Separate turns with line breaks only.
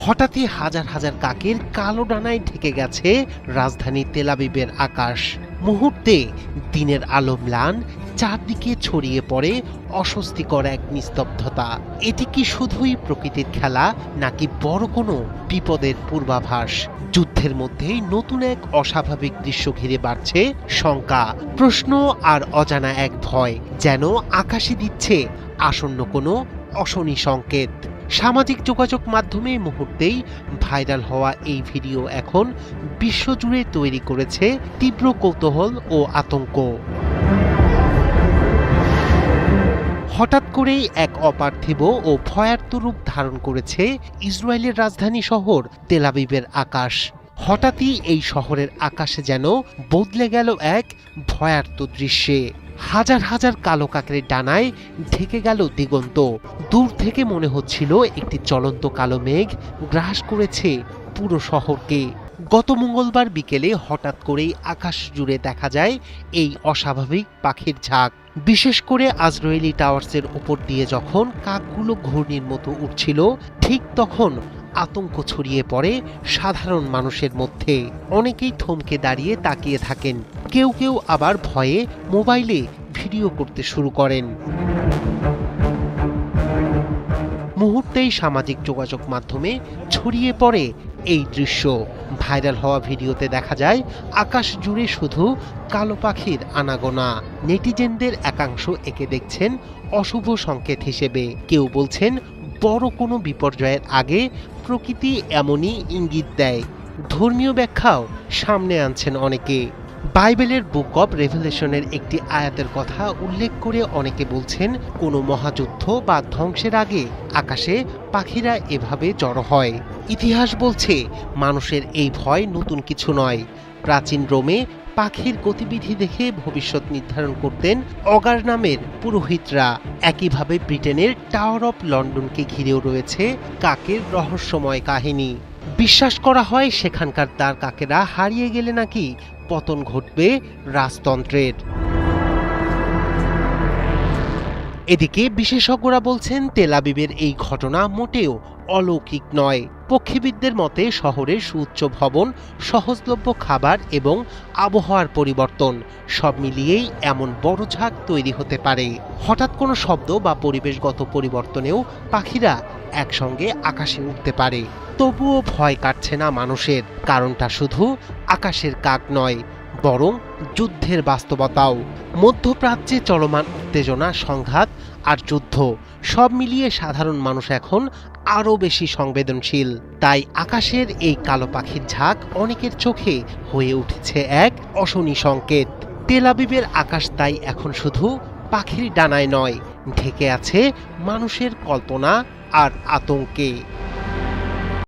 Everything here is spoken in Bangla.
হঠাৎই হাজার হাজার কাকের কালো ডানায় ঢেকে গেছে রাজধানী তেল আবিবের আকাশ। মুহূর্তে দিনের আলো ম্লান, চারদিকে ছড়িয়ে পড়ে অস্বস্তিকর এক নিস্তব্ধতা। এটি কি শুধুই প্রকৃতির খেলা, নাকি বড় কোনো বিপদের পূর্বাভাস? যুদ্ধের মধ্যেই নতুন এক অস্বাভাবিক দৃশ্য ঘিরে বাড়ছে শঙ্কা, প্রশ্ন আর অজানা এক ভয়, যেন আকাশে দিচ্ছে আসন্ন কোনো অশনি সংকেত। সামাজিক যোগাযোগ মাধ্যমে মুহূর্তেই ভাইরাল হওয়া এই ভিডিও এখন বিশ্বজুড়ে তৈরি করেছে তীব্র কৌতূহল ও আতঙ্ক। হঠাৎ করেই এক অপার্থিব ও ভয়ার্ত রূপ ধারণ করেছে ইসরায়েলের রাজধানী শহর তেল আবিবের আকাশ। হঠাৎই এই শহরের আকাশে যেন বদলে গেল এক ভয়ার্ত দৃশ্যে। হাজার হাজার কালো কাকের ডানায় ঢেকে গেল দিগন্ত। দূর থেকে মনে হচ্ছিল একটি চলন্ত কালো মেঘ গ্রাস করেছে পুরো শহরকে। গত মঙ্গলবার বিকেলে হঠাৎ করেই আকাশ জুড়ে দেখা যায় এই অস্বাভাবিক পাখির ঝাঁক। বিশেষ করে আজরায়েলি টাওয়ার্সের উপর দিয়ে যখন কাকগুলো ঘূর্ণির মতো উঠছিল, ঠিক তখন আতঙ্ক ছড়িয়ে পড়ে সাধারণ মানুষের মধ্যে। অনেকেই থমকে দাঁড়িয়ে তাকিয়ে থাকেন, কেউ কেউ আবার ভয়ে মোবাইলে ভিডিও করতে শুরু করেন। মুহূর্তেই সামাজিক যোগাযোগ মাধ্যমে ছড়িয়ে পড়ে এই দৃশ্য। ভাইরাল হওয়া ভিডিওতে দেখা যায় আকাশ জুড়ে শুধু কালো পাখির আনাগোনা। নেটিজেনদের একাংশ একে দেখছেন অশুভ সংকেত হিসেবে, কেউ বলছেন বড় কোনো বিপর্যয়ের আগে প্রকৃতি এমনই ইঙ্গিত দেয়। ধর্মীয় ব্যাখ্যাও সামনে আনছেন অনেকে। বাইবেলের বুক অব রেভেলেশনের একটি আয়াতের কথা উল্লেখ করে অনেকে বলছেন কোনো মহাযুদ্ধ বা ধ্বংসের আগে আকাশে পাখিরা এভাবে জড়ো হয়। ইতিহাস বলছে মানুষের এই ভয় নতুন কিছু নয়। প্রাচীন রোমে পাখির গতিবিধি দেখে ভবিষ্যৎ নির্ধারণ করতেন অগার নামের পুরোহিতরা। একইভাবে ব্রিটেনের টাওয়ার অফ লন্ডনকে ঘিরেও রয়েছে কাকের রহস্যময় কাহিনী। বিশ্বাস করা হয় সেখানকার তার কাকেরা হারিয়ে গেলে নাকি পতন ঘটবে রাজতন্ত্রের। এদিকে বিশেষজ্ঞরা বলছেন তেল আবিবের এই ঘটনা মোটেও অলৌকিক নয়। পক্ষীবিদদের মতে শহরের সুউচ্চ ভবন, সহজলভ্য খাবার এবং আবহাওয়ার পরিবর্তন সব মিলিয়েই এমন বড় ঝাঁক তৈরি হতে পারে। হঠাৎ কোনো শব্দ বা পরিবেশগত পরিবর্তনেও পাখিরা একসঙ্গে আকাশে উঠতে পারে। তবুও ভয় কাটছে না মানুষের। কারণটা শুধু আকাশের কাক নয়, বরং যুদ্ধের বাস্তবতাও। মধ্যপ্রাচ্যে চলমান উত্তেজনা, সংঘাত আর যুদ্ধ সব মিলিয়ে সাধারণ মানুষ এখন আরও বেশি সংবেদনশীল। তাই আকাশের এই কালো পাখির ঝাঁক অনেকের চোখে হয়ে উঠেছে এক অশনি সংকেত। তেল আবিবের আকাশ তাই এখন শুধু পাখির ডানায় নয়, ঢেকে আছে মানুষের কল্পনা আর আতঙ্কে।